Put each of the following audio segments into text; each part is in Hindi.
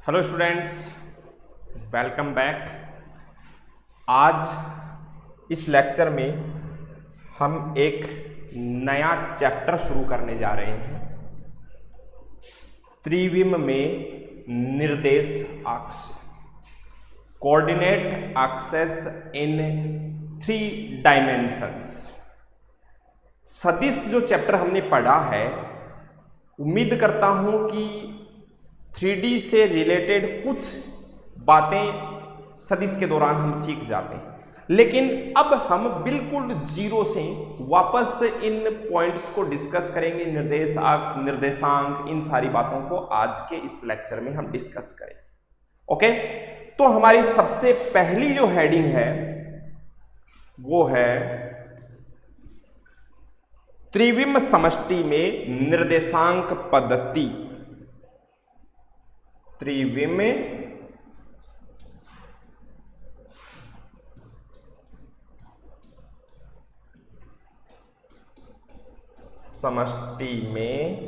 Hello students, welcome back. आज इस लेक्चर में हम एक नया चैप्टर शुरू करने जा रहे हैं। त्रिविम में निर्देश अक्ष, कोऑर्डिनेट एक्सेस इन 3 डायमेंशंस। सदिश जो चैप्टर हमने पढ़ा है, उम्मीद करता हूं कि 3D से रिलेटेड कुछ बातें सदिश के दौरान हम सीख जाते हैं, लेकिन अब हम बिल्कुल जीरो से वापस इन पॉइंट्स को डिस्कस करेंगे। निर्देश अक्ष, निर्देशांक, इन सारी बातों को आज के इस लेक्चर में हम डिस्कस करेंगे। ओके, तो हमारी सबसे पहली जो हेडिंग है वो है त्रिविम समष्टि में निर्देशांक पद्धति। त्रिविम समष्टि में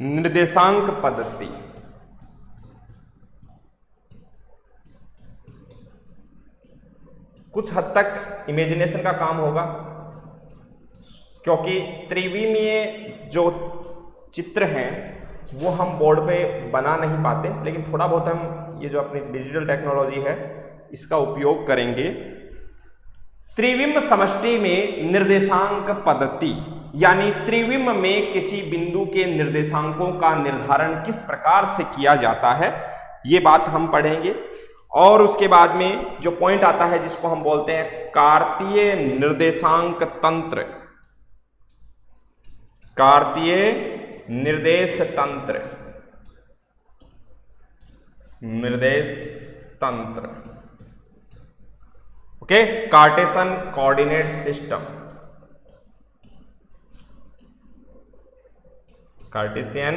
निर्देशांक पद्धति। कुछ हद तक इमेजिनेशन का काम होगा, क्योंकि त्रिविमीय जो चित्र हैं वो हम बोर्ड पे बना नहीं पाते, लेकिन थोड़ा बहुत हम ये जो अपनी डिजिटल टेक्नोलॉजी है इसका उपयोग करेंगे। त्रिविम समष्टि में निर्देशांक पद्धति, यानी त्रिविम में किसी बिंदु के निर्देशांकों का निर्धारण किस प्रकार से किया जाता है, ये बात हम पढ़ेंगे। और उसके बाद में जो पॉइंट आता है जिसको हम बोलते हैं कार्तीय निर्देशांक तंत्र, कार्तीय निर्देश तंत्र, निर्देश तंत्र। Okay, Cartesian coordinate system, Cartesian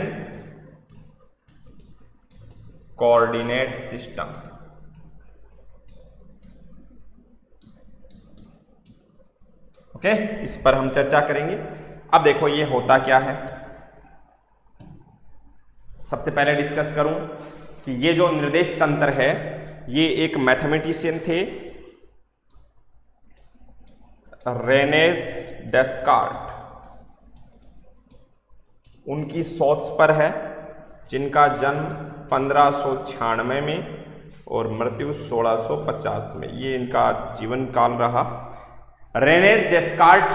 coordinate system. Okay, इस पर हम चर्चा करेंगे। अब देखो ये होता क्या है। सबसे पहले डिस्कस करूं कि ये जो निर्देश तंत्र है, ये एक मैथमेटिशियन थे, रेने डेस्कार्ट। उनकी सोच पर है, जिनका जन्म 1596 में और मृत्यु 1650 में, ये इनका जीवन काल रहा। रेने डेस्कार्ट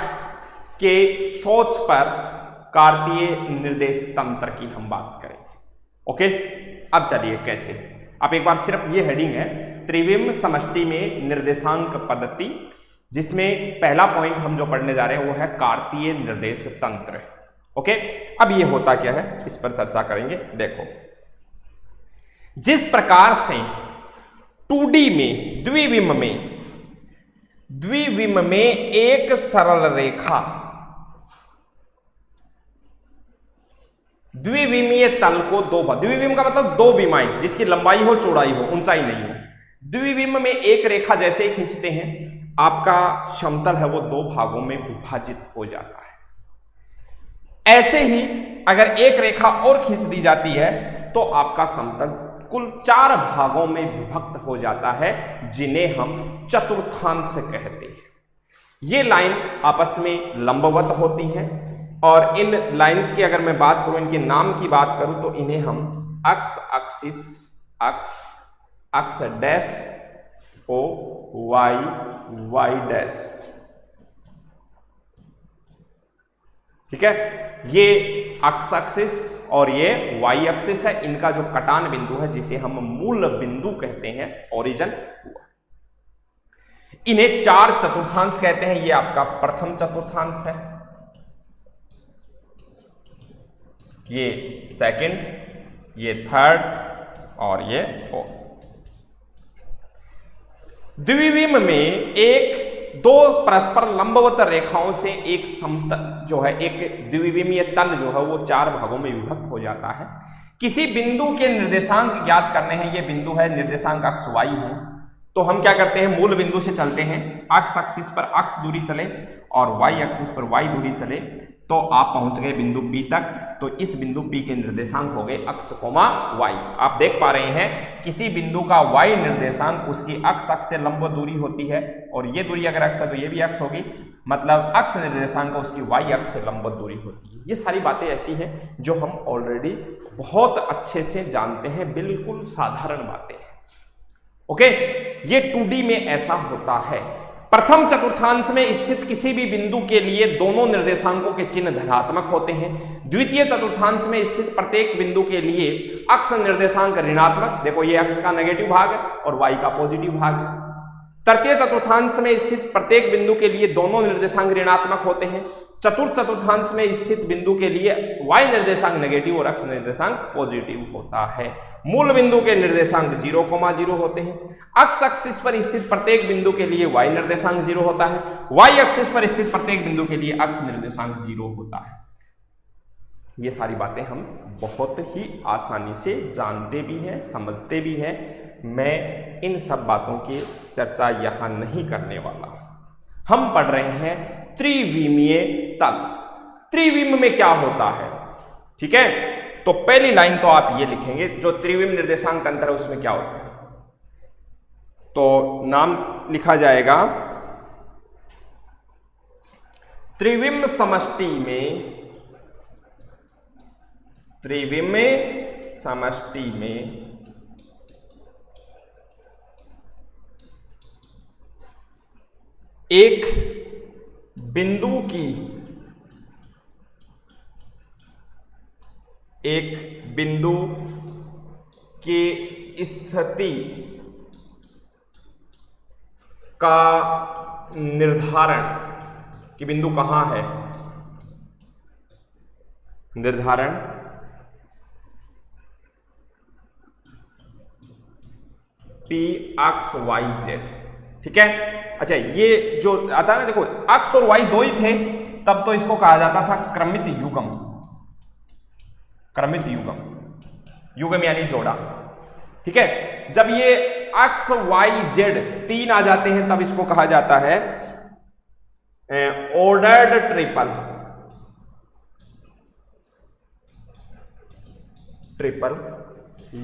के सोच पर कार्तीय निर्देश तंत्र की हम बात करेंगे। ओके, अब चलिए कैसे। अब एक बार सिर्फ ये हेडिंग है, त्रिविम समष्टि में निर्देशांक पद्धति, जिसमें पहला पॉइंट हम जो पढ़ने जा रहे हैं वो है कार्तीय निर्देश तंत्र। ओके, अब ये होता क्या है इस पर चर्चा करेंगे। देखो, जिस प्रकार से 2D में द्विविम में एक सरल रेखा द्विविमीय तल को द्विविम का मतलब दो विमाएं जिसकी लंबाई हो, चौड़ाई हो, ऊंचाई नहीं हो। द्विविम में एक रेखा जैसे ही खींचते हैं, आपका समतल है वो 2 भागों में विभाजित हो जाता है। ऐसे ही अगर एक रेखा और खींच दी जाती है तो आपका समतल कुल 4 भागों में विभक्त हो जाता है, जिन्हें हम चतुर्थांश कहते हैं। ये लाइन आपस में लंबवत होती हैं, और इन लाइंस की अगर मैं बात करूं, इनके नाम की बात करूं, तो इन्हें हम अक्स, एक्सिस, अक्स dash, O Y, Y dash. ठीक है, ये अक्स एक्सिस और ये वाई एक्सिस है। इनका जो कटान बिंदु है, जिसे हम मूल बिंदु कहते हैं, ओरिजिन हुआ। इन्हें 4 चतुर्थांश कहते हैं। ये आपका प्रथम चतुर्थांश है, ये सेकंड, ये थर्ड और ये फोर्थ। द्विविम में दो परस्पर लंबवत रेखाओं से एक समतल जो है, एक द्विविमीय तल जो है वो 4 भागों में विभक्त हो जाता है। किसी बिंदु के निर्देशांक ज्ञात करने हैं। ये बिंदु है, निर्देशांक अक्ष y है, तो हम क्या करते हैं, मूल बिंदु से चलते हैं, एक्स एक्सिस पर x दूरी चले और y एक्सिस पर y दूरी चले, तो आप पहुंच गए बिंदु P तक। तो इस बिंदु P के निर्देशांक हो गए अक्ष कोमा y। आप देख पा रहे हैं किसी बिंदु का y निर्देशांक उसकी अक्ष से लंब दूरी होती है, और ये दूरी अगर अक्ष है तो ये भी अक्ष होगी, मतलब अक्ष निर्देशांक उसकी y अक्ष से लंब दूरी होती है। ये सारी बातें ऐसी हैं जो हम ऑलरेडी बहुत अच्छे से जानते हैं, बिल्कुल साधारण बातें हैं। ओके, ये 2D में ऐसा होता है। प्रथम चतुर्थांश में स्थित किसी भी बिंदु के लिए दोनों निर्देशांकों के चिन्ह धनात्मक होते हैं। द्वितीय चतुर्थांश में स्थित प्रत्येक बिंदु के लिए अक्ष निर्देशांक ऋणात्मक, देखो ये अक्ष का नेगेटिव भाग है और y का पॉजिटिव भाग है। तृतीय चतुर्थांश में स्थित प्रत्येक बिंदु के लिए दोनों निर्देशांक ऋणात्मक होते हैं। चतुर्थ चतुर्थांश में स्थित बिंदु के लिए y निर्देशांक नेगेटिव और अक्ष निर्देशांक पॉजिटिव होता है। मूल बिंदु के निर्देशांक 0,0 होते हैं। अक्ष एक्सिस पर स्थित प्रत्येक बिंदु के लिए y निर्देशांक 0 होता है। y एक्सिस पर स्थित प्रत्येक बिंदु के लिए अक्ष निर्देशांक 0 होता है। ये सारी बातें हम बहुत ही आसानी से जानते भी हैं, समझते भी हैं। मैं इन सब बातों की चर्चा यहां नहीं करने वाला। हम पढ़ रहे हैं त्रिविमीय तल। त्रिविम में क्या होता है, ठीक है। तो पहली लाइन तो आप ये लिखेंगे, जो त्रिविम निर्देशांक तंत्र है उसमें क्या होता है। तो नाम लिखा जाएगा त्रिविम समष्टि में, त्रिविम समष्टि में एक बिंदु की, एक बिंदु की स्थिति का निर्धारण, कि बिंदु कहां है, निर्धारण P अक्ष y z, ठीक है। अच्छा, ये जो आता है ना, देखो अक्ष और y दो ही थे तब तो इसको कहा जाता था क्रमित युग्म। क्रमित युग्म, युग्म यानी जोड़ा, ठीक है। जब ये अक्ष y z 3 आ जाते हैं तब इसको कहा जाता है ऑर्डर्ड ट्रिपल। ट्रिपल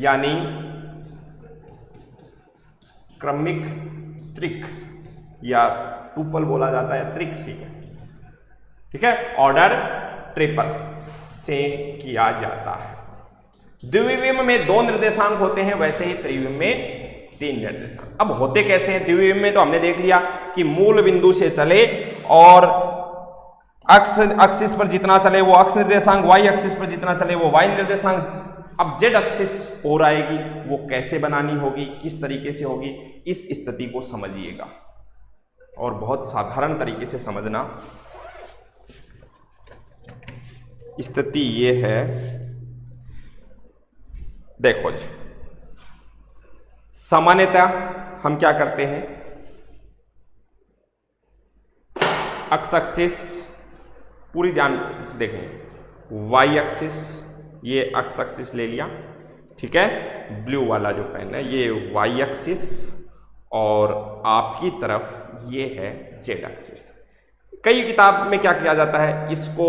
यानी क्रमिक त्रिक, या टूपल बोला जाता है, त्रिक सी, ठीक है। ऑर्डर ट्रिपल से किया जाता है। द्विविम में 2 निर्देशांक होते हैं, वैसे ही त्रिविम में 3 निर्देशांक। अब होते कैसे हैं द्विविम में, तो हमने देख लिया कि मूल बिंदु से चले और अक्ष एक्सिस पर जितना चले वो अक्ष निर्देशांक, y एक्सिस पर जितना चले वो y निर्देशांक। अब z एक्सिस और आएगी, वो कैसे बनानी होगी, किस तरीके से होगी, इस स्थिति को समझिएगा और बहुत साधारण तरीके से समझना। स्थिति ये है, देखो जी, सामान्यतः हम क्या करते हैं, अक्ष एक्सिस पूरी ध्यान से देखें, y एक्सिस, ये अक्ष एक्सिस ले लिया, ठीक है। ब्लू वाला जो पेन है ये y एक्सिस और आपकी तरफ ये है z एक्सिस। कई किताब में क्या किया जाता है, इसको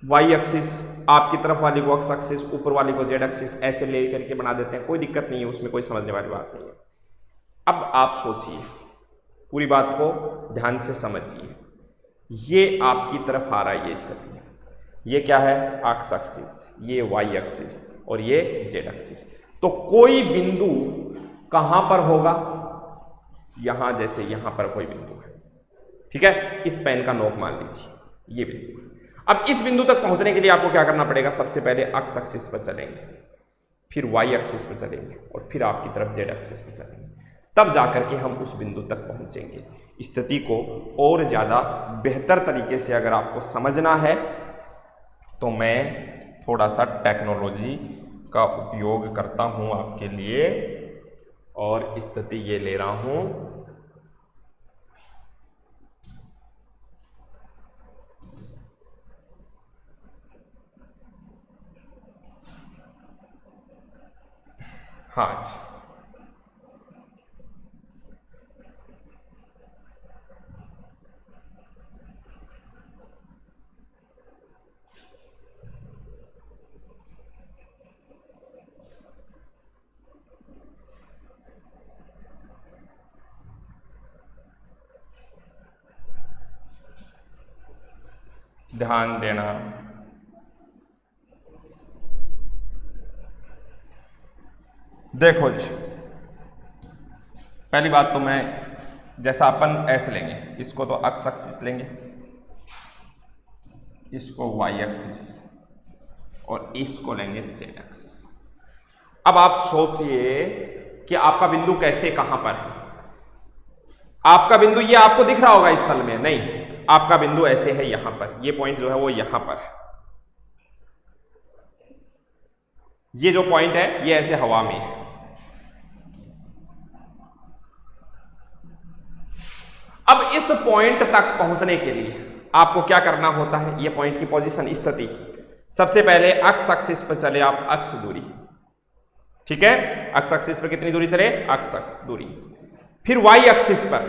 y एक्सिस, आपकी तरफ वाली को अक्ष एक्सिस, ऊपर वाली को z एक्सिस, ऐसे ले करके बना देते हैं। कोई दिक्कत नहीं है उसमें, कोई समझने वाली बात नहीं है। अब आप सोचिए, पूरी बात को ध्यान से समझिए। ये आपकी तरफ आ रहा है, ये स्थिति, ये क्या है, अक्ष एक्सिस, ये y एक्सिस और ये z एक्सिस। तो कोई बिंदु कहां पर होगा, यहां, जैसे यहां पर कोई बिंदु है, ठीक है। इस पेन का नोक मान लीजिए, ये बिंदु। अब इस बिंदु तक पहुंचने के लिए आपको क्या करना पड़ेगा, सबसे पहले अक्ष एक्सिस पर चलेंगे, फिर y एक्सिस पर चलेंगे और फिर आपकी तरफ z एक्सिस पर चलेंगे, तब जाकर के हम उस बिंदु तक पहुंचेंगे। स्थिति को और ज्यादा बेहतर तरीके से अगर आपको समझना है तो मैं थोड़ा सा टेक्नोलॉजी का उपयोग करता हूं आपके लिए, और स्थिति ये ले रहा हूं, हाँ जी, ध्यान देना। देखो जी, पहली बात तो मैं जैसा अपन ऐसे लेंगे, इसको तो एक्स एक्सिस लेंगे, इसको वाई एक्सिस और इसको लेंगे जेड एक्सिस। अब आप सोचिए कि आपका बिंदु कैसे कहां पर है। आपका बिंदु ये आपको दिख रहा होगा इस तल में, नहीं, आपका बिंदु ऐसे है यहां पर, ये पॉइंट जो है वो यहां पर है, ये जो पॉइंट है ये ऐसे हवा में है। अब इस पॉइंट तक पहुंचने के लिए आपको क्या करना होता है, ये पॉइंट की पोजीशन स्थिति, सबसे पहले एक्स एक्सिस पर चले आप, अक्ष दूरी, ठीक है, एक्स एक्सिस पर कितनी दूरी चले, एक्स अक्ष दूरी, फिर वाई एक्सिस पर,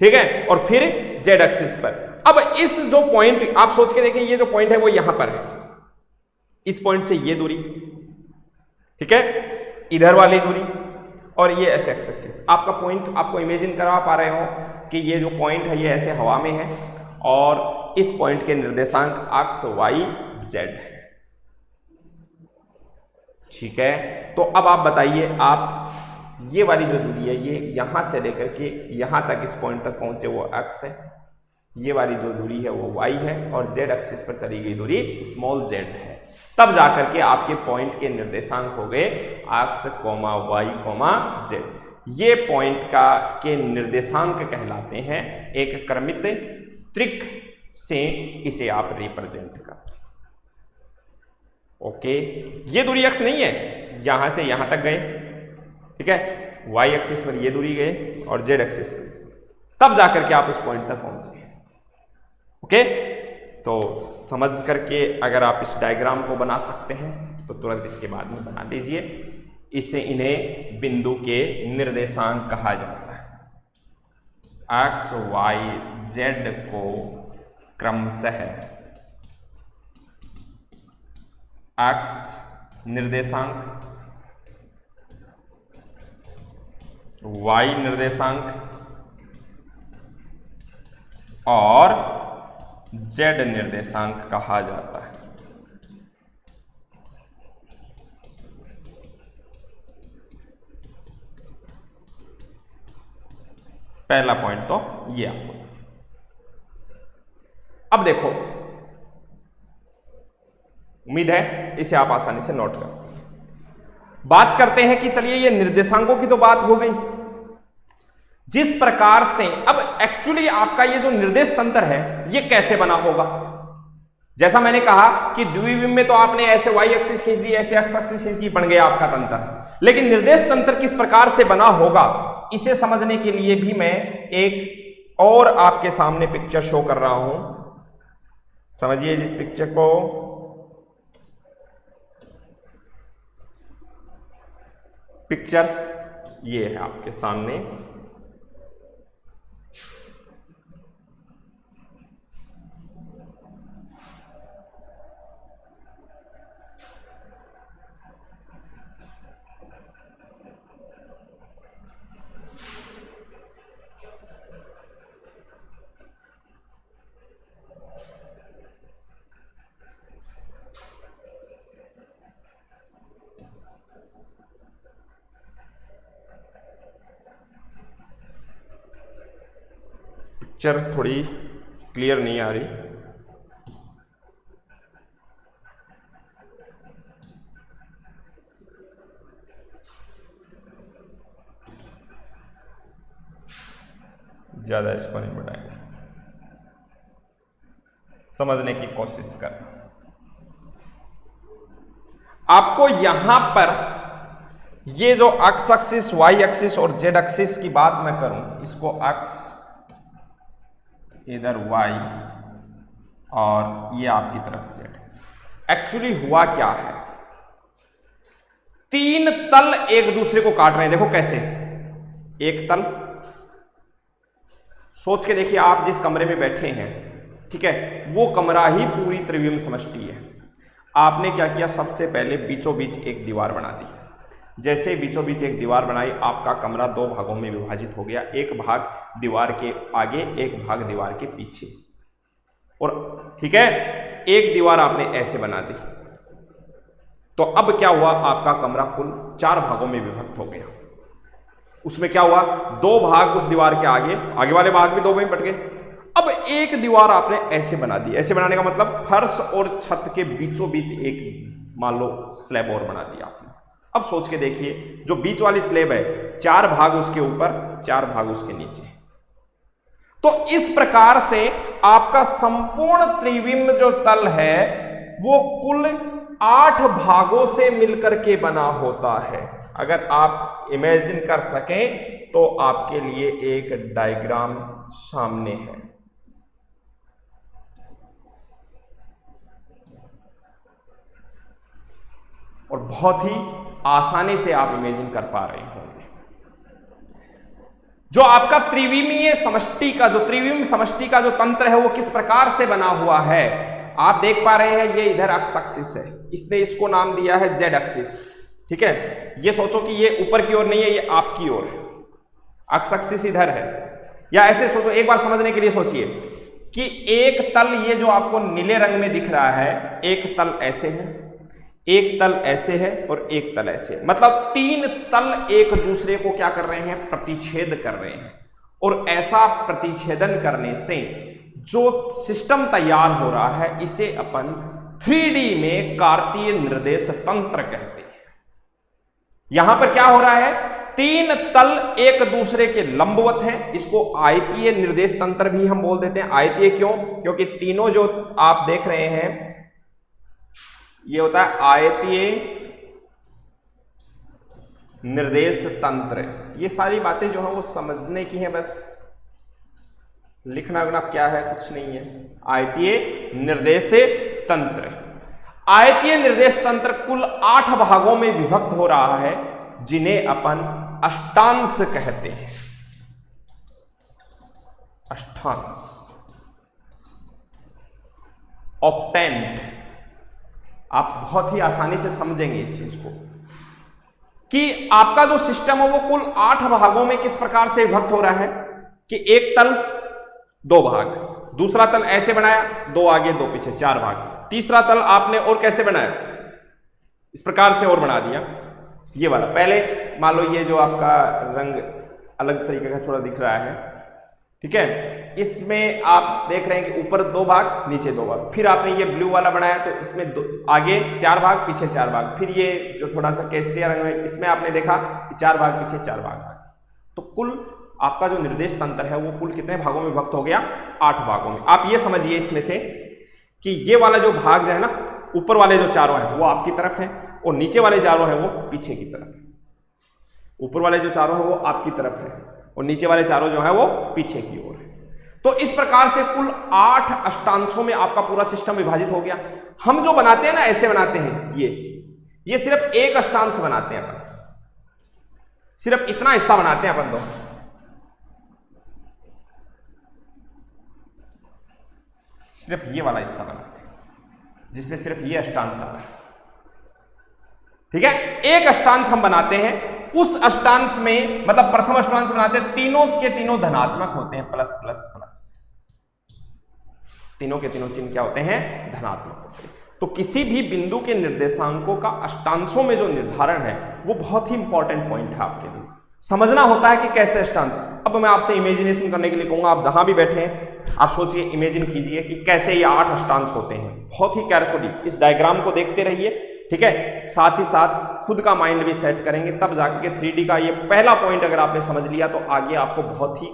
ठीक है, और फिर जेड एक्सिस पर। अब इस जो पॉइंट आप सोच के देखें, ये जो पॉइंट है वो यहां पर है, इस पॉइंट से ये दूरी, ठीक है, इधर वाली दूरी, और ये ऐसे एक्स एक्सिस। आपका पॉइंट आपको इमेजिन करा पा रहे हो कि ये जो पॉइंट है ये ऐसे हवा में है और इस पॉइंट के निर्देशांक एक्स वाई जेड है, ठीक है। तो अब आप बताइए, आप ये वाली जो दूरी है ये यहां से लेकर के यहां तक इस पॉइंट तक पहुंचे वो एक्स है, ये वाली जो दूरी है वो वाई है, और जेड एक्सिस पर चली गई दूरी स्मॉल जेड है। तब जाकर के आपके पॉइंट के निर्देशांक हो गए x comma y comma z. ये पॉइंट के निर्देशांक कहलाते हैं। एक क्रमित त्रिक से इसे आप रिप्रेजेंट कर, ओके। ये दूरी एक्स नहीं है, यहां से यहां तक गए, ठीक है, वाई एक्सिस पर ये दूरी गए और जेड एक्सिस पर, तब जाकर के आप उस पॉइंट तक पहुंचे, ओके। तो समझ करके अगर आप इस डायग्राम को बना सकते हैं तो तुरंत इसके बाद में बना लीजिए। इसे इन्हें बिंदु के निर्देशांक कहा जाता है। एक्स वाई जेड को क्रमशः एक्स निर्देशांक, वाई निर्देशांक और जेड निर्देशांक कहा जाता है। पहला पॉइंट तो ये आपको, अब देखो, उम्मीद है इसे आप आसानी से नोट कर। बात करते हैं कि चलिए ये निर्देशांकों की तो बात हो गई, जिस प्रकार से अब एक्चुअली आपका ये जो निर्देश तंत्र है ये कैसे बना होगा। जैसा मैंने कहा कि द्विविम में तो आपने ऐसे वाई एक्सिस खींच दी, ऐसे एक्स एक्सिस खींच दी, बन गया आपका तंत्र। लेकिन निर्देश तंत्र किस प्रकार से बना होगा इसे समझने के लिए भी मैं एक और आपके सामने पिक्चर शो कर रहा हूं। समझिए जिस पिक्चर को, पिक्चर ये है आपके सामने, पिक्चर थोड़ी क्लियर नहीं आ रही, ज्यादा इसको नहीं बढ़ाएंगे, समझने की कोशिश करना। आपको यहां पर ये जो एक्स एक्सिस, वाई एक्सिस और जेड एक्सिस की बात मैं करूं, इसको एक्स, इधर वाई और ये आपकी तरफ जेड। एक्चुअली हुआ क्या है, तीन तल एक दूसरे को काट रहे हैं। देखो कैसे, एक तल, सोच के देखिए आप जिस कमरे में बैठे हैं, ठीक है, वो कमरा ही पूरी त्रिविम समष्टि है। आपने क्या किया, सबसे पहले बीचों बीच एक दीवार बना दी। जैसे बीचों बीच एक दीवार बनाई, आपका कमरा दो भागों में विभाजित हो गया, एक भाग दीवार के आगे, एक भाग दीवार के पीछे, और ठीक है, एक दीवार आपने ऐसे बना दी। तो अब क्या हुआ, आपका कमरा कुल 4 भागों में विभक्त हो गया। उसमें क्या हुआ, 2 भाग उस दीवार के आगे वाले भाग भी 2 में बट गए। अब एक दीवार आपने ऐसे बना दी। ऐसे बनाने का मतलब फर्श और छत के बीचों बीच एक मान लो स्लैब और बना दिया आपने। अब सोच के देखिए, जो बीच वाली स्लैब है 4 भाग उसके ऊपर, 4 भाग उसके नीचे। तो इस प्रकार से आपका संपूर्ण त्रिविम जो तल है वो कुल 8 भागों से मिलकर के बना होता है। अगर आप इमेजिन कर सकें तो आपके लिए एक डायग्राम सामने है। और बहुत ही आसानी से आप इमेजिन कर पा रहे होंगे। जो आपका त्रिविमीय समष्टि का, जो त्रिविम समष्टि का जो तंत्र है वो किस प्रकार से बना हुआ है, आप देख पा रहे हैं। ये इधर एक्स एक्सिस है, इसने इसको नाम दिया है जेड एक्सिस। ठीक है, ये सोचो कि ये ऊपर की ओर नहीं है, ये आपकी ओर है, एक्स एक्सिस इधर है। या ऐसे सोचो, एक बार समझने के लिए सोचिए कि एक तल, ये जो आपको नीले रंग में दिख रहा है, एक तल ऐसे है, एक तल ऐसे है और एक तल ऐसे है। मतलब 3 तल एक दूसरे को क्या कर रहे हैं, प्रतिच्छेद कर रहे हैं। और ऐसा प्रतिच्छेदन करने से जो सिस्टम तैयार हो रहा है इसे अपन 3D में कार्तीय निर्देश तंत्र कहते हैं। यहां पर क्या हो रहा है, 3 तल एक दूसरे के लंबवत हैं। इसको आयतीय निर्देश तंत्र भी हम बोल देते हैं। आयतीय क्यों, क्योंकि तीनों जो आप देख रहे हैं ये होता है आयतीय निर्देश तंत्र। ये सारी बातें जो है वो समझने की हैं, बस लिखना विना क्या है, कुछ नहीं है। आयतीय निर्देश तंत्र, आयतीय निर्देश तंत्र कुल 8 भागों में विभक्त हो रहा है, जिन्हें अपन अष्टांश कहते हैं। अष्टांश, ऑक्टेंट। आप बहुत ही आसानी से समझेंगे इस चीज को कि आपका जो सिस्टम है वो कुल 8 भागों में किस प्रकार से विभक्त हो रहा है कि एक तल 2 भाग, दूसरा तल ऐसे बनाया, 2 आगे 2 पीछे, 4 भाग, तीसरा तल आपने और कैसे बनाया, इस प्रकार से और बना दिया। ये वाला पहले मान लो ये जो आपका रंग अलग तरीके का थोड़ा दिख रहा है, ठीक है, इसमें आप देख रहे हैं कि ऊपर 2 भाग नीचे 2 भाग। फिर आपने ये ब्लू वाला बनाया तो इसमें आगे 4 भाग पीछे 4 भाग। फिर ये जो थोड़ा सा केसरिया रंग है इसमें आपने देखा कि 4 भाग पीछे 4 भाग। तो कुल आपका जो निर्देश तंत्र है वो कुल कितने भागों में विभक्त हो गया, 8 भागों में। आप ये समझिए इसमें से कि ये वाला जो भाग जो है ना, ऊपर वाले जो चारों हैं वो आपकी तरफ है और नीचे वाले चारों हैं वो पीछे की तरफ है। ऊपर वाले जो चारों हैं वो आपकी तरफ है और नीचे वाले चारों जो है वो पीछे की ओर है। तो इस प्रकार से कुल 8 अष्टांशों में आपका पूरा सिस्टम विभाजित हो गया। हम जो बनाते हैं ना, ऐसे बनाते हैं, ये सिर्फ एक अष्टांश बनाते हैं अपन, सिर्फ इतना हिस्सा बनाते हैं अपन। सिर्फ ये वाला हिस्सा बनाते हैं जिसमें सिर्फ ये अष्टांश आ रहा है। ठीक है, एक अष्टांश हम बनाते हैं, उस अष्टांश में मतलब प्रथम अष्टांश बनाते हैं, तीनों के तीनों धनात्मक होते हैं, प्लस प्लस प्लस, तीनों के तीनों चिन्ह क्या होते हैं, धनात्मक होते हैं। तो किसी भी बिंदु के निर्देशांकों का अष्टांशों में जो निर्धारण है वो बहुत ही इंपॉर्टेंट पॉइंट है आपके लिए। समझना होता है कि कैसे अष्टांश। अब मैं आपसे इमेजिनेशन करने के लिए कहूंगा, आप जहां भी बैठे हैं आप सोचिए, इमेजिन कीजिए कि कैसे ये 8 अष्टांश होते हैं। बहुत ही केयरफुली इस डायग्राम को देखते रहिए, ठीक है। साथ ही साथ खुद का माइंड भी सेट करेंगे, तब जाकर के 3D का ये पहला पॉइंट अगर आपने समझ लिया तो आगे आपको बहुत ही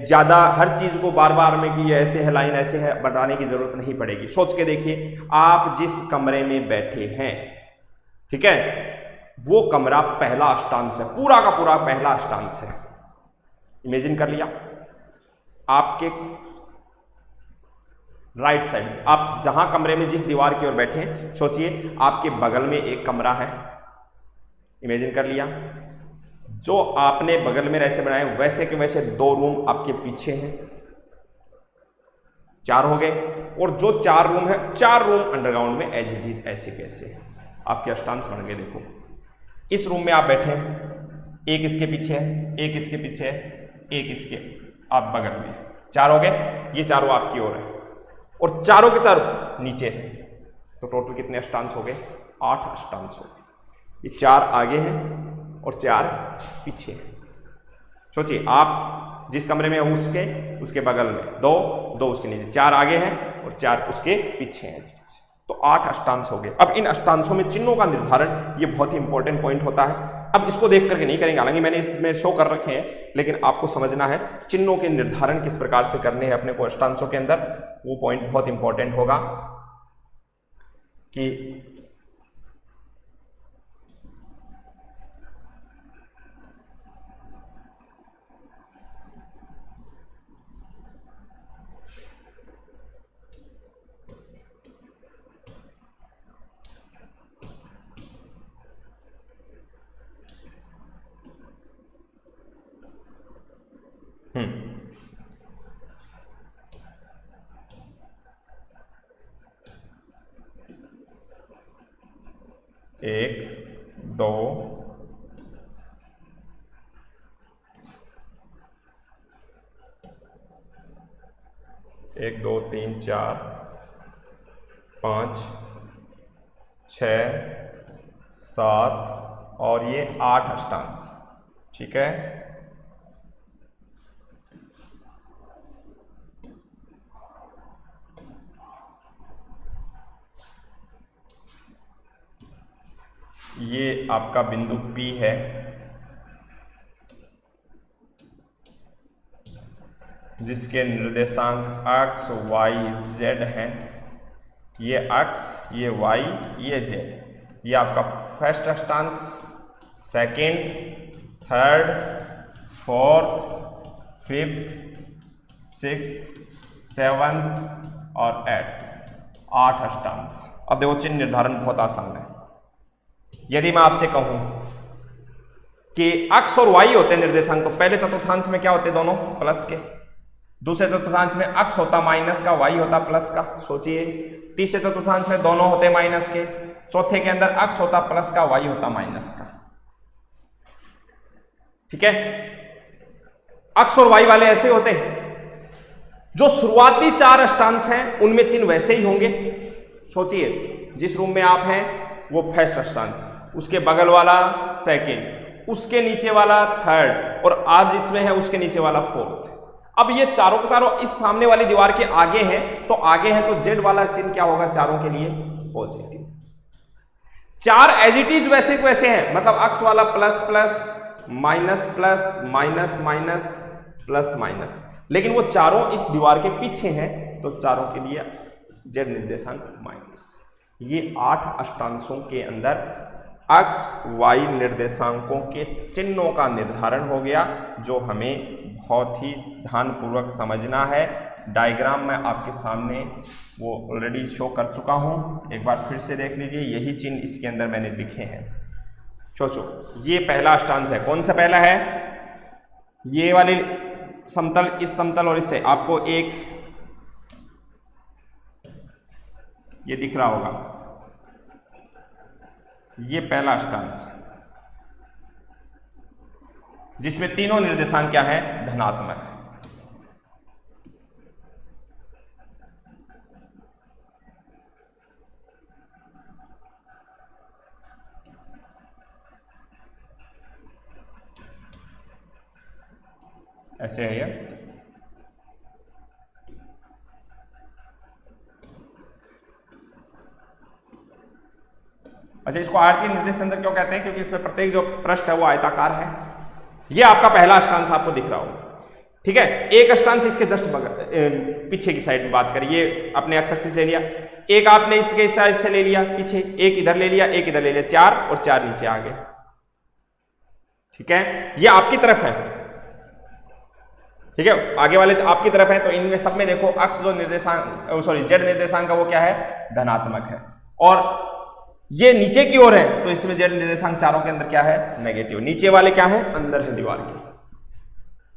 ज्यादा हर चीज को बार बार में कि ये ऐसे है, लाइन ऐसे है, बताने की जरूरत नहीं पड़ेगी। सोच के देखिए, आप जिस कमरे में बैठे हैं, ठीक है, वो कमरा पहला अष्टांश है, पूरा का पूरा पहला अष्टांश है। इमेजिन कर लिया। आपके राइट साइड, आप जहां कमरे में जिस दीवार की ओर बैठे हैं, सोचिए आपके बगल में एक कमरा है। इमेजिन कर लिया। जो आपने बगल में ऐसे बनाए वैसे के वैसे 2 रूम आपके पीछे हैं, 4 हो गए। और जो 4 रूम है, 4 रूम अंडरग्राउंड में एज इट इज ऐसे कैसे आपके अष्टांश बन गए। देखो, इस रूम में आप बैठे हैं, एक इसके पीछे है, एक इसके पीछे है, एक इसके आप बगल में, 4 हो गए। ये चारों आपकी ओर है। और चारों के चारों नीचे है, तो टोटल कितने अष्टांश हो गए? 8 अष्टांश हो गए। ये 4 आगे हैं और 4 पीछे हैं। सोचिए आप जिस कमरे में हो उसके बगल में 2 उसके नीचे, 4 आगे हैं और 4 उसके पीछे हैं, तो 8 अष्टांश हो गए। अब इन अष्टांशों में चिन्हों का निर्धारण ये बहुत ही इंपॉर्टेंट पॉइंट होता है। अब इसको देख करके नहीं करेंगे, हालांकि मैंने इसमें शो कर रखे हैं, लेकिन आपको समझना है चिन्हों के निर्धारण किस प्रकार से करने हैं अपने को अष्टांशों के अंदर, वो पॉइंट बहुत इंपॉर्टेंट होगा कि एक, दो, एक, दो, तीन, चार, 5, 6, 7 और ये 8 अष्टांश। ठीक है, ये आपका बिंदु P है, जिसके निर्देशांक x, y, z हैं। ये x, ये y, ये z। ये आपका फर्स्ट अष्टांश, second, third, fourth, fifth, sixth, seventh और 8 अष्टांश। अब देखो चिन्ह निर्धारण बहुत आसान है। यदि मैं आपसे कहूं कि x और y होते हैं निर्देशांक, तो पहले चतुर्थांश में क्या होते हैं? दोनों प्लस के। दूसरे चतुर्थांश में x होता माइनस का, y होता प्लस का। सोचिए, तीसरे चतुर्थांश में दोनों होते माइनस के। चौथे के अंदर x होता प्लस का, y होता माइनस का। ठीक है, x और y वाले ऐसे होते हैं। जो शुरुआती 4 अष्टांश हैं उनमें चिन्ह वैसे ही होंगे। सोचिए, जिस रूम में आप हैं वो फर्स्ट अष्टांश, उसके बगल वाला सेकेंड, उसके नीचे वाला थर्ड और आप जिसमें है उसके नीचे वाला फोर्थ। अब ये चारों के चारों इस सामने वाली दीवार के आगे हैं, तो आगे है तो जेड वाला चिन्ह क्या होगा? चारों के लिए पॉजिटिव। 4 एज इट इज वैसे वैसे हैं, मतलब x वाला plus plus minus plus minus minus plus minus, लेकिन वो चारों इस दीवार के पीछे हैं, तो चारों के लिए जेड निर्देशांक माइनस। ये 8 अष्टांशों के अंदर x, y निर्देशांकों के चिन्हों का निर्धारण हो गया, जो हमें बहुत ही ध्यानपूर्वक समझना है। डायग्राम मैं आपके सामने वो ऑलरेडी शो कर चुका हूं, एक बार फिर से देख लीजिए। यही चिन्ह इसके अंदर मैंने लिखे हैं। सोचो, ये पहला अष्टांश है। कौन सा पहला है? ये वाले समतल, इस समतल और इससे आपको एक ये दिख रहा होगा, ये पहला अष्टांश, जिसमें तीनों निर्देशांक क्या है? धनात्मक। ऐसे है ये। अच्छा, इसको आयतीय निर्देश तंत्र क्यों कहते हैं? क्योंकि इसमें प्रत्येक जो पृष्ठ है वो आयताकार है। ये आपका पहला अष्टांश आपको दिख रहा होगा। ठीक है, एक अष्टांश इसके जस्ट पीछे की साइड में बात करिए, अपने एक्स एक्सिस ले लिया, एक आपने इसके साइड से ले लिया पीछे, एक इधर ले लिया, एक इधर ले लिया, 4 और 4 नीचे आ गए। ठीक है, ये आपकी तरफ है। ठीक है, आगे वाले आपकी तरफ है, तो इनमें सब में देखो अक्ष जो निर्देशांक, सॉरी जेड निर्देशांक का वो क्या है? धनात्मक है। और ये नीचे की ओर है, तो इसमें जेड निर्देशांक चारों के अंदर क्या है? नेगेटिव। नीचे वाले क्या है? अंदर है दीवार के।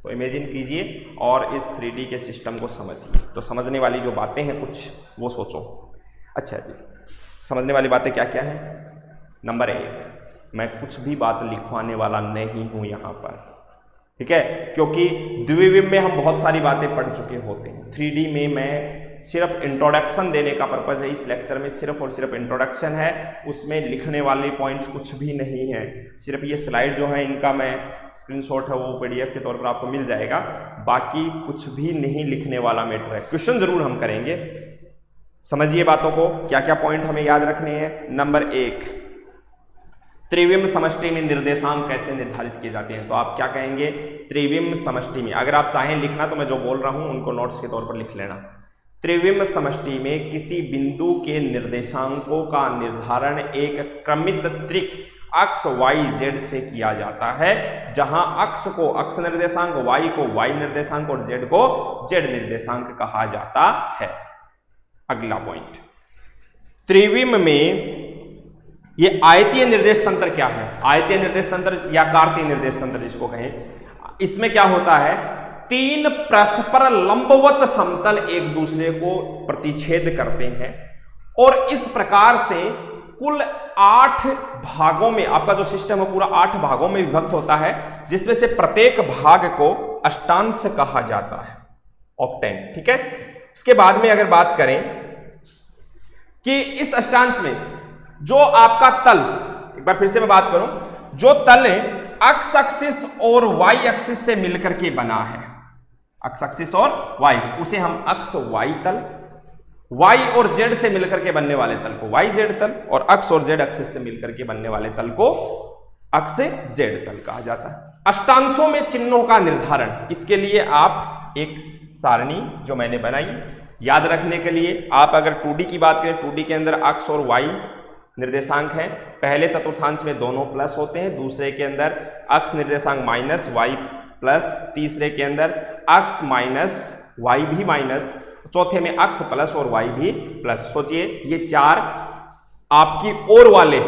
तो इमेजिन कीजिए और इस 3D के सिस्टम को समझिए। तो समझने वाली जो बातें हैं कुछ वो सोचो। अच्छा जी, समझने वाली बातें क्या क्या है? नंबर 1, मैं कुछ भी बात लिखवाने वाला नहीं हूं यहां पर। ठीक है, क्योंकि द्विविम में हम बहुत सारी बातें पढ़ चुके होते हैं। 3D में मैं सिर्फ इंट्रोडक्शन देने का पर्पज है इस लेक्चर में, सिर्फ और सिर्फ इंट्रोडक्शन है, उसमें लिखने वाले पॉइंट्स कुछ भी नहीं है। सिर्फ ये स्लाइड जो है इनका मैं स्क्रीनशॉट है वो पीडीएफ के तौर पर आपको मिल जाएगा, बाकी कुछ भी नहीं लिखने वाला मैटर है। क्वेश्चन जरूर हम करेंगे, समझिए बातों को, क्या क्या पॉइंट हमें याद रखने हैं। नंबर 1, त्रिविम समष्टि में निर्देशांक कैसे निर्धारित किए जाते हैं। तो आप क्या कहेंगे, त्रिविम समष्टि में, अगर आप चाहें लिखना तो मैं जो बोल रहा हूं उनको नोट्स के तौर पर लिख लेना। त्रिविम समष्टि में किसी बिंदु के निर्देशांकों का निर्धारण एक क्रमित त्रिक अक्ष वाई जेड से किया जाता है, जहां अक्ष को अक्ष निर्देशांक, वाई को वाई निर्देशांक और जेड को जेड निर्देशांक कहा जाता है। अगला पॉइंट, त्रिविम में ये आयतीय निर्देश तंत्र क्या है, आयतीय निर्देश तंत्र या कार्तीय निर्देश तंत्र जिसको कहें, इसमें क्या होता है, 3 परस्पर लंबवत समतल एक दूसरे को प्रतिच्छेद करते हैं और इस प्रकार से कुल 8 भागों में आपका जो सिस्टम है पूरा 8 भागों में विभक्त होता है, जिसमें से प्रत्येक भाग को अष्टांश कहा जाता है, ऑक्टेन। ठीक है, उसके बाद में अगर बात करें कि इस अष्टांश में जो आपका तल, एक बार फिर से मैं बात करूं, जो तल एक्स एक्सिस और वाई एक्सिस से मिलकर के बना है, एक्स एक्सिस और वाई, उसे हम अक्ष वाई तल, वाई और जेड से मिलकर के बनने वाले तल को वाई जेड तल, और अक्ष और जेड एक्सिस से मिलकर के बनने वाले तल को अक्ष जेड तल कहा जाता है। अष्टांशों में चिन्हों का निर्धारण, इसके लिए आप एक सारणी जो मैंने बनाई याद रखने के लिए, आप अगर 2D की बात करें, 2D के अंदर अक्ष और वाई निर्देशांक है, पहले चतुर्थांश में दोनों प्लस होते हैं, दूसरे के अंदर अक्ष निर्देशांक माइनस वाई प्लस, तीसरे के अंदर अक्ष माइनस वाई भी माइनस, चौथे में अक्ष प्लस और वाई भी प्लस। सोचिए ये 4 आपकी ओर वाले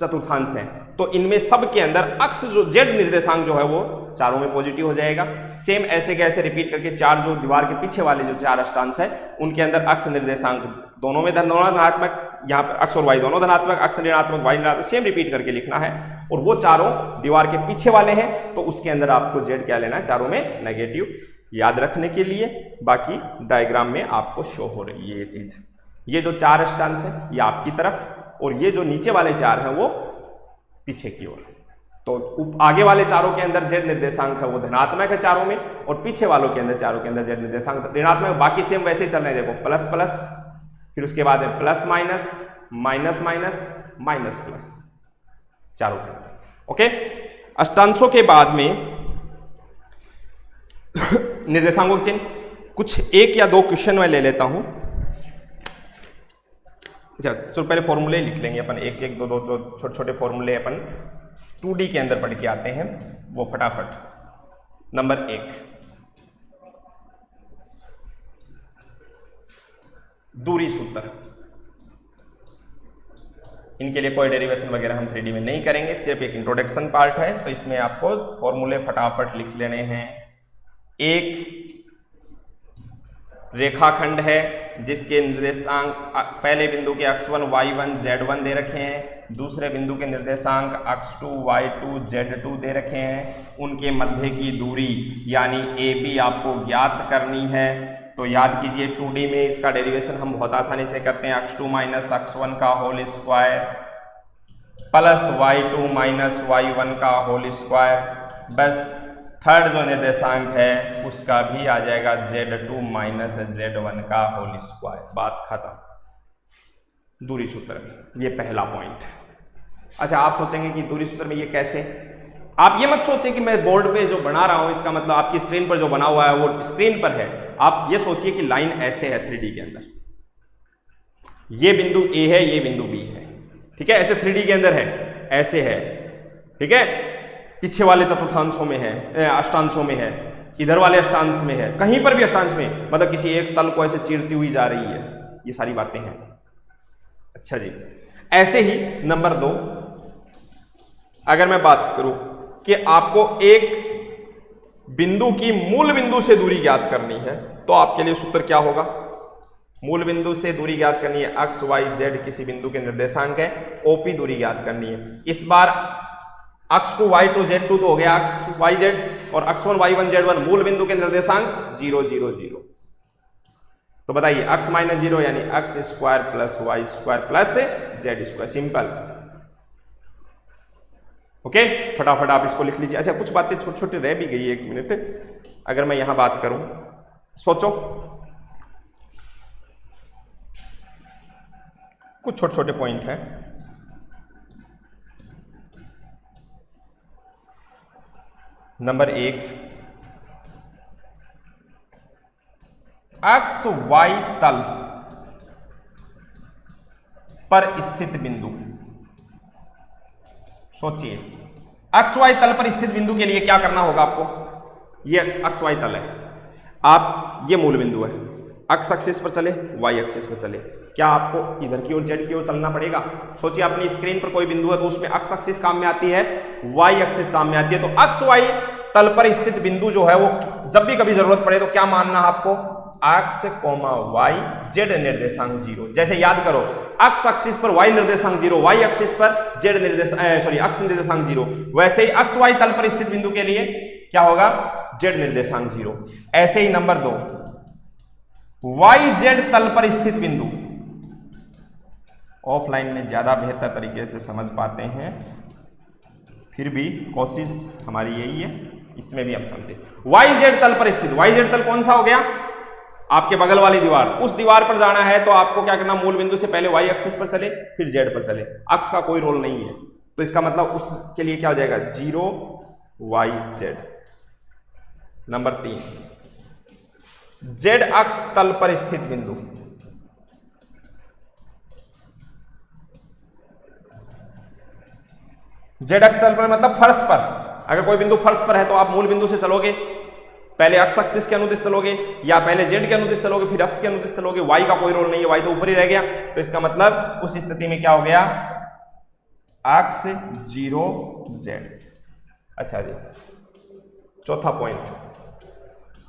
चतुर्थांश हैं, तो इनमें सब के अंदर अक्ष जो जेड निर्देशांक जो है वो चारों में पॉजिटिव हो जाएगा। सेम ऐसे कैसे रिपीट करके 4 जो दीवार के पीछे वाले जो 4 अष्टांश है उनके अंदर अक्ष निर्देशांक दोनों में धनात्मक, यहाँ पर अक्ष और वाई दोनों धनात्मक, अक्ष ऋणात्मक वाई ऋणात्मक, सेम रिपीट करके लिखना है, और वो चारों दीवार के पीछे वाले हैं तो उसके अंदर आपको जेड क्या लेना है, चारों में नेगेटिव, याद रखने के लिए। बाकी डायग्राम में आपको शो हो रही है ये चीज, ये जो 4 अष्टांश है ये आपकी तरफ और ये जो नीचे वाले 4 हैं वो पीछे की ओर। तो आगे वाले चारों के अंदर जेड निर्देशांक है वो धनात्मक है चारों में, और पीछे वालों के अंदर चारों के अंदर जेड निर्देशांक ऋणात्मक। बाकी सेम वैसे ही चल रहे हैं, देखो प्लस प्लस, फिर उसके बाद है plus minus, minus minus, minus plus, चारों के अंदर। ओके, अष्टांशों के बाद में निर्देशांकों के चिन्ह, कुछ 1 या 2 क्वेश्चन मैं ले लेता हूं। अच्छा चलो पहले फॉर्मूले लिख लेंगे अपन, 1 1 2 2 जो छोटे छोटे फॉर्मूले अपन 2D के अंदर पढ़ के आते हैं वो फटाफट। नंबर 1, दूरी सूत्र, इनके लिए कोई डेरिवेशन वगैरह हम 3D में नहीं करेंगे, सिर्फ एक इंट्रोडक्शन पार्ट है, तो इसमें आपको फॉर्मूले फटाफट लिख लेने हैं। एक रेखाखंड है जिसके निर्देशांक पहले बिंदु के x1 y1 z1 दे रखे हैं, दूसरे बिंदु के निर्देशांक x2 y2 z2 दे रखे हैं, उनके मध्य की दूरी यानी AB आपको ज्ञात करनी है। तो याद कीजिए 2D में इसका डेरिवेशन हम बहुत आसानी से करते हैं, x2 माइनस x1 का whole square plus y2 minus y1 का होल स्क्वायर, बस थर्ड जो निर्देशांक है उसका भी आ जाएगा z2 माइनस z1 का होल स्क्वायर, बात खत्म। दूरी सूत्र में ये पहला पॉइंट। अच्छा आप सोचेंगे कि दूरी सूत्र में ये कैसे, आप ये मत सोचें कि मैं बोर्ड पे जो बना रहा हूं इसका मतलब आपकी स्क्रीन पर जो बना हुआ है वो स्क्रीन पर है। आप ये सोचिए कि लाइन ऐसे है 3D के अंदर, ये बिंदु A है, ये बिंदु B है, ठीक है, ऐसे 3D के अंदर है, ऐसे है, ठीक है, पीछे वाले चतुर्थांशों में है, अष्टांशों में है, इधर वाले अष्टांश में है, कहीं पर भी अष्टांश में, मतलब किसी एक तल को ऐसे चीरती हुई जा रही है, ये सारी बातें हैं। अच्छा जी, ऐसे ही नंबर 2, अगर मैं बात करूं कि आपको एक बिंदु की मूल बिंदु से दूरी ज्ञात करनी है, तो आपके लिए सूत्र क्या होगा, मूल बिंदु से दूरी ज्ञात करनी है, x y z किसी बिंदु के निर्देशांक है, OP दूरी ज्ञात करनी है। इस बार x2 y2 z2 तो हो गया x y z, और x1 y1 z1 मूल बिंदु के निर्देशांक 0 0 0, तो बताइए x माइनस 0 यानी x square plus y square plus z square, simple. Okay, फटाफट आप इसको लिख लीजिए। अच्छा, कुछ बातें छोटे छोटे रह भी गई है, 1 मिनट अगर मैं यहां बात करूं, सोचो कुछ छोटे छोटे पॉइंट हैं। नंबर 1, एक्स वाई तल पर स्थित बिंदु, सोचिए एक्स वाई तल पर स्थित बिंदु के लिए क्या करना होगा आपको। ये एक्स वाई तल है, आप ये मूल बिंदु है, एक्स एक्सिस पर चले, वाई एक्सिस पर चले, क्या आपको इधर की ओर जेड की ओर चलना पड़ेगा। सोचिए अपनी स्क्रीन पर कोई बिंदु है तो उसमें एक्स एक्सिस काम में आती है, वाई एक्सिस काम में आती है, तो एक्स वाई तल पर स्थित बिंदु जो है वो जब भी कभी जरूरत पड़े तो क्या मानना है आपको, एक्स कोमा वाई जेड निर्देशांक 0। जैसे याद करो, एक्स एक्सिस पर वाई निर्देशांक 0, वाई एक्सिस पर जेड एक्स निर्देशांक 0, वैसे ही एक्स वाई तल पर स्थित बिंदु के लिए क्या होगा, जेड निर्देशांक 0। ऐसे ही नंबर 2, वाई जेड तल पर स्थित बिंदु, ऑफलाइन में ज्यादा बेहतर तरीके से समझ पाते हैं, फिर भी कोशिश हमारी यही है, इसमें भी हम समझे। वाई जेड तल पर स्थित, वाई जेड तल कौन सा हो गया, आपके बगल वाली दीवार, उस दीवार पर जाना है तो आपको क्या करना, मूल बिंदु से पहले वाई एक्सिस पर चले फिर जेड पर चले, अक्स का कोई रोल नहीं है, तो इसका मतलब उसके लिए क्या हो जाएगा, 0 वाई जेड। नंबर 3, जेड अक्स तल पर स्थित बिंदु, जेड अक्स तल पर मतलब फर्श पर, अगर कोई बिंदु फर्श पर है तो आप मूल बिंदु से चलोगे, पहले अक्स एक्सिस के अनुदिश चलोगे या पहले जेड के अनुदिश चलोगे फिर अक्स के अनुदिश चलोगे, वाई का कोई रोल नहीं है, वाई तो ऊपर ही रह गया, तो इसका मतलब उस स्थिति में क्या हो गया, अक्स 0 जेड। अच्छा जी, चौथा पॉइंट,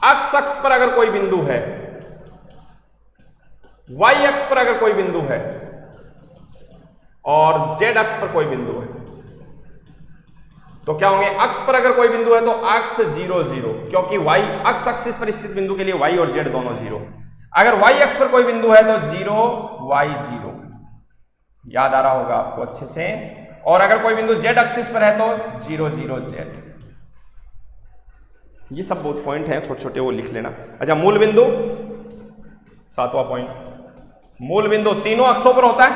अक्स अक्स पर अगर कोई बिंदु है, वाई अक्स पर अगर कोई बिंदु है और जेड अक्स पर कोई बिंदु है तो क्या होंगे, अक्स पर अगर कोई बिंदु है तो अक्स 0 0, क्योंकि वाई अक्स एक्सिस पर स्थित बिंदु के लिए वाई और जेड दोनों 0। अगर वाई अक्स पर कोई बिंदु है तो 0 वाई 0, याद आ रहा होगा आपको अच्छे से, और अगर कोई बिंदु जेड एक्सिस पर है तो 0 0 जेड। ये सब बहुत पॉइंट हैं छोटे छोटे, वो लिख लेना। अच्छा, मूल बिंदु, 7वां पॉइंट, मूल बिंदु तीनों अक्षों पर होता है,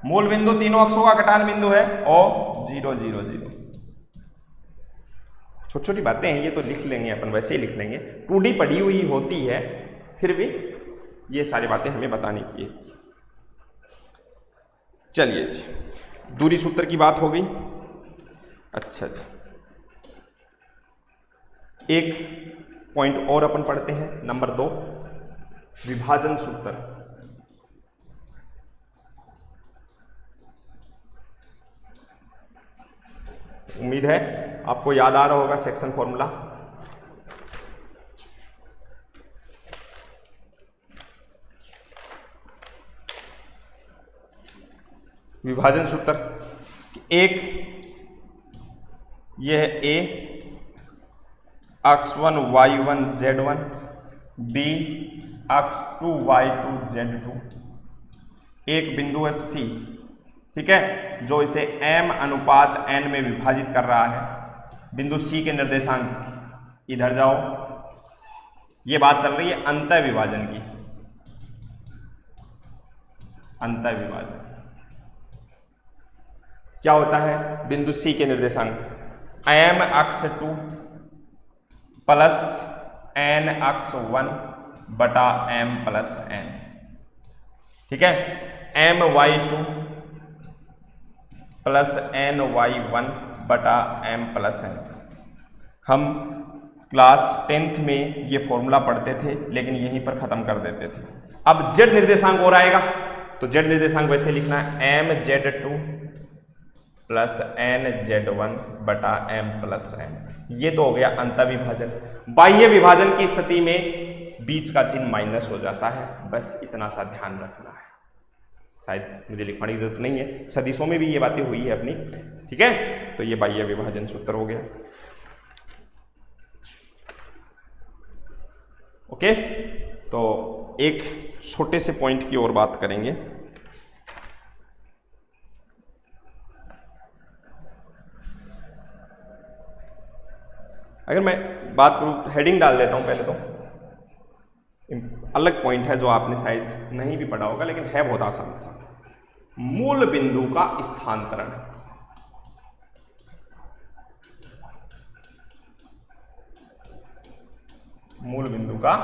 मूल बिंदु तीनों अक्षों का कटान बिंदु है और 0 0 0। छोटी छोटी बातें हैं, ये तो लिख लेंगे अपन, वैसे ही लिख लेंगे, 2D पढ़ी हुई होती है, फिर भी ये सारी बातें हमें बताने की है। चलिए जी, दूरी सूत्र की बात हो गई। अच्छा जी, एक पॉइंट और अपन पढ़ते हैं, नंबर 2, विभाजन सूत्र। उम्मीद है आपको याद आ रहा होगा सेक्शन फॉर्मूला। विभाजन सूत्र, एक यह है ए, x1 y1 z1, b x2 y2 z2, एक बिंदु है C, ठीक है, जो इसे m अनुपात n में विभाजित कर रहा है। बिंदु C के निर्देशांक, इधर जाओ, ये बात चल रही है अंतः विभाजन की, अंतः विभाजन क्या होता है, बिंदु C के निर्देशांक m(x2) प्लस n(x1) बटा m प्लस n, ठीक है, my2 प्लस ny1 बटा m प्लस n। हम क्लास 10th में ये फॉर्मूला पढ़ते थे लेकिन यहीं पर खत्म कर देते थे। अब z निर्देशांक और आएगा तो z निर्देशांक वैसे लिखना है mz2 प्लस nz1 बटा m प्लस n। ये तो हो गया अंतः विभाजन। बाह्य विभाजन की स्थिति में बीच का चिन्ह माइनस हो जाता है, बस इतना सा ध्यान रखना है। शायद मुझे लिखवाने की जरूरत नहीं है, सदिशों में भी ये बातें हुई है अपनी, ठीक है। तो ये बाह्य विभाजन सूत्र हो गया। ओके, तो एक छोटे से पॉइंट की ओर बात करेंगे। अगर मैं बात करूं, हेडिंग डाल देता हूं पहले तो, अलग पॉइंट है जो आपने शायद नहीं भी पढ़ा होगा लेकिन है बहुत आसान सा, मूल बिंदु का स्थानांतरण। मूल बिंदु का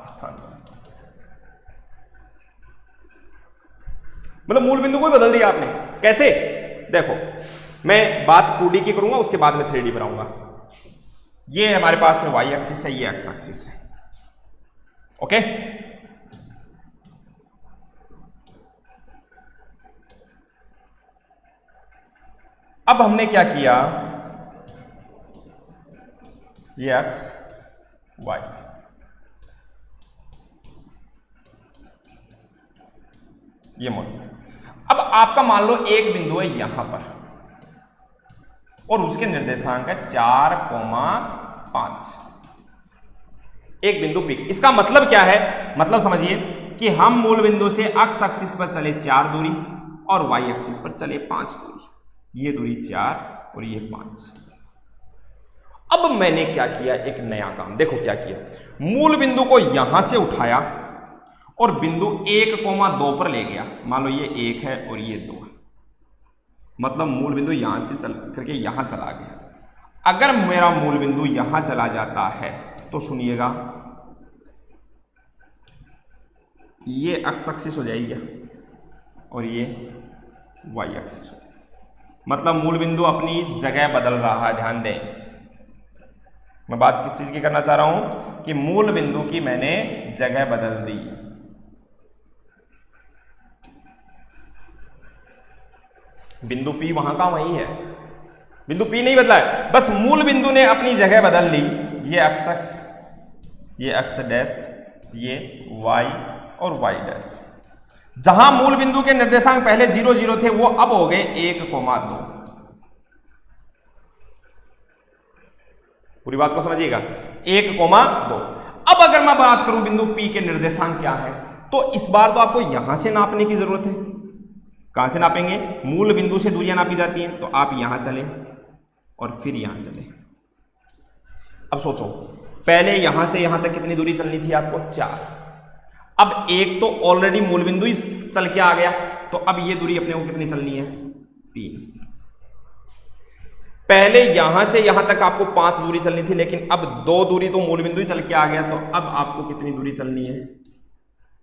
स्थानांतरण मतलब मूल बिंदु को ही बदल दिया आपने। कैसे? देखो, मैं बात 2D की करूंगा, उसके बाद में 3D बनाऊंगा। ये हमारे पास में y एक्सिस है, ये x एक्सिस है। ओके, अब हमने क्या किया, ये x y, ये मोड। अब आपका मान लो एक बिंदु है यहां पर और उसके निर्देशांक है 4,5। एक बिंदु P। इसका मतलब क्या है? मतलब समझिए कि हम मूल बिंदु से x एक्सिस पर चले 4 दूरी और y एक्सिस पर चले 5 दूरी। ये दूरी 4 और ये 5। अब मैंने क्या किया, एक नया काम। देखो क्या किया, मूल बिंदु को यहां से उठाया और बिंदु 1,2 पर ले गया। मान लो ये 1 है और ये 2 है, मतलब मूल बिंदु यहां से चल करके यहां चला गया। अगर मेरा मूल बिंदु यहां चला जाता है तो सुनिएगा, ये x एक्सिस हो जाएगी और ये y एक्सिस हो जाएगी। मतलब मूल बिंदु अपनी जगह बदल रहा है। ध्यान दें, मैं बात किस चीज की करना चाह रहा हूं कि मूल बिंदु की मैंने जगह बदल दी। बिंदु P वहां का वही है, बिंदु P नहीं बदला है, बस मूल बिंदु ने अपनी जगह बदल ली। ये x एक्स, ये x डैश, ये y और y डैश। जहां मूल बिंदु के निर्देशांक पहले 0, 0 थे, वो अब हो गए 1,2। पूरी बात को समझिएगा, 1,2। अब अगर मैं बात करूं बिंदु P के निर्देशांक क्या है, तो इस बार तो आपको यहां से नापने की जरूरत है। कहां से नापेंगे? मूल बिंदु से दूरियां नापी जाती हैं, तो आप यहां चले और फिर यहां चले। अब सोचो, पहले यहां से यहां तक कितनी दूरी चलनी थी आपको? 4। अब एक तो ऑलरेडी मूल बिंदु ही चल के आ गया, तो अब ये दूरी अपने को कितनी चलनी है? 3। पहले यहां से यहां तक आपको 5 दूरी चलनी थी, लेकिन अब 2 दूरी तो मूल बिंदु ही चल के आ गया, तो अब आपको कितनी दूरी चलनी है?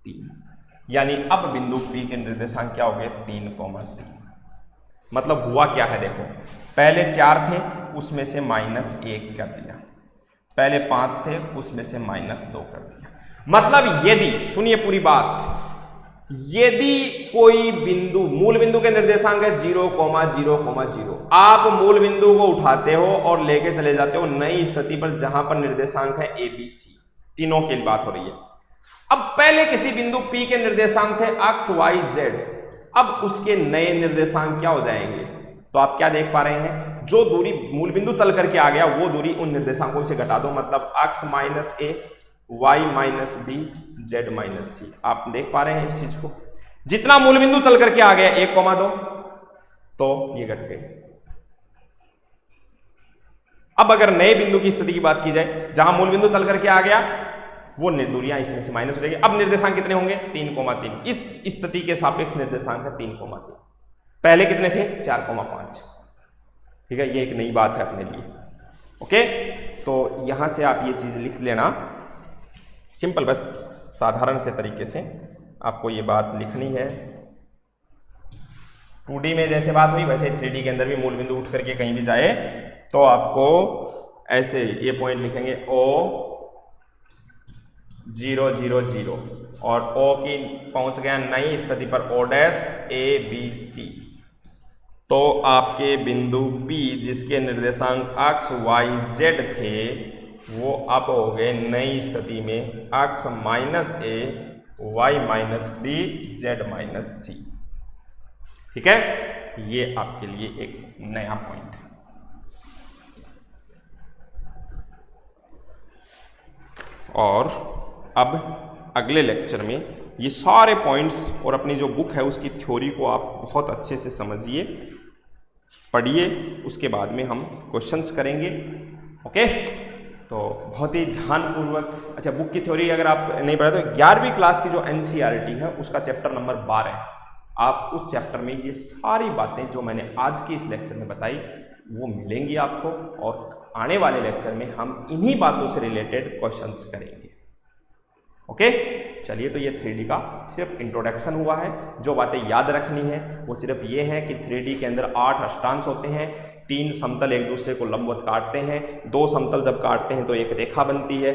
3। यानी अब बिंदु P के निर्देशांक क्या हो गए? 3,3। मतलब हुआ क्या है, देखो, पहले 4 थे, उसमें से -1 कर दिया। पहले 5 थे, उसमें से -2 कर दिया। मतलब यदि, सुनिए पूरी बात, यदि कोई बिंदु, मूल बिंदु के निर्देशांक है 0,0,0, आप मूल बिंदु को उठाते हो और लेके चले जाते हो नई स्थिति पर जहां पर निर्देशांक है ABC, तीनों की बात हो रही है। अब पहले किसी बिंदु P के निर्देशांक थे x, y, z, अब उसके नए निर्देशांक क्या हो जाएंगे? तो आप क्या देख पा रहे हैं, जो दूरी मूल बिंदु चल करके आ गया वो दूरी उन निर्देशांकों से घटा दो, मतलब x - a, y - b, z - c। आप देख पा रहे हैं इस चीज को, जितना मूल बिंदु चल करके आ गया 1,2, तो ये घट गए। अब अगर नए बिंदु की स्थिति की बात की जाए, जहां मूल बिंदु चल करके आ गया, वो दूरियां इसमें से माइनस हो जाएगी। अब निर्देशांक कितने होंगे? 3,3। इस स्थिति के सापेक्ष निर्देशांक है 3,3। पहले कितने थे? 4,5। ठीक है, ये एक नई बात है अपने लिए। ओके, तो यहां से आप ये चीज लिख लेना, सिंपल, बस साधारण से तरीके से आपको ये बात लिखनी है। 2D में जैसे बात हुई वैसे 3D के अंदर भी मूल बिंदु उठ करके कहीं भी जाए तो आपको ऐसे ये पॉइंट लिखेंगे O 0, 0, 0 और O की पहुंच गया नई स्थिति पर O डैश ABC, तो आपके बिंदु P जिसके निर्देशांक x, y, z थे वो अब हो गए नई स्थिति में x - a, y - b, z - c। ठीक है, ये आपके लिए एक नया पॉइंट है। और अब अगले लेक्चर में ये सारे पॉइंट्स और अपनी जो बुक है उसकी थ्योरी को आप बहुत अच्छे से समझिए, पढ़िए, उसके बाद में हम क्वेश्चंस करेंगे। ओके, तो बहुत ही ध्यानपूर्वक, अच्छा बुक की थ्योरी अगर आप नहीं पढ़े तो 11वीं क्लास की जो एनसीईआरटी है उसका चैप्टर नंबर 12 है, आप उस चैप्टर में ये सारी बातें जो मैंने आज की इस लेक्चर में बताई वो मिलेंगी आपको, और आने वाले लेक्चर में हम इन्हीं बातों से रिलेटेड क्वेश्चंस करेंगे। ओके, चलिए, तो ये 3D का सिर्फ इंट्रोडक्शन हुआ है। जो बातें याद रखनी है वो सिर्फ ये है कि 3D के अंदर 8 अष्टांश होते हैं, 3 समतल एक दूसरे को लंबवत काटते हैं, 2 समतल जब काटते हैं तो एक रेखा बनती है।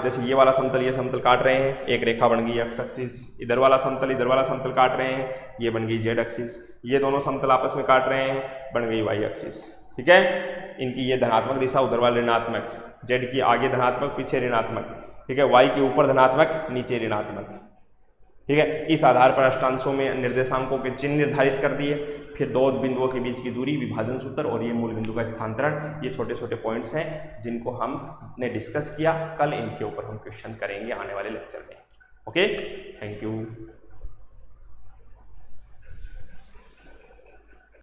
जैसे ये वाला समतल ये समतल काट रहे हैं, एक रेखा बन गई एक्स एक्सिस, इधर वाला समतल काट रहे हैं, ये बन गई जेड एक्सिस, ये दोनों समतल आपस में काट रहे हैं, बन गई वाई एक्सिस। ठीक है, इनकी ये धनात्मक दिशा, उधर वाला ऋणात्मक, जेड की आगे धनात्मक पीछे ऋणात्मक, ठीक है, वाई के ऊपर धनात्मक नीचे ऋणात्मक। ठीक है, इस आधार पर अष्टांशों में निर्देशांकों के चिन्ह निर्धारित कर दिए, फिर 2 बिंदुओं के बीच की दूरी, विभाजन सूत्र और ये मूल बिंदु का स्थानांतरण, ये छोटे छोटे पॉइंट्स हैं जिनको हमने डिस्कस किया। कल इनके ऊपर हम क्वेश्चन करेंगे आने वाले लेक्चर में। Okay, thank you.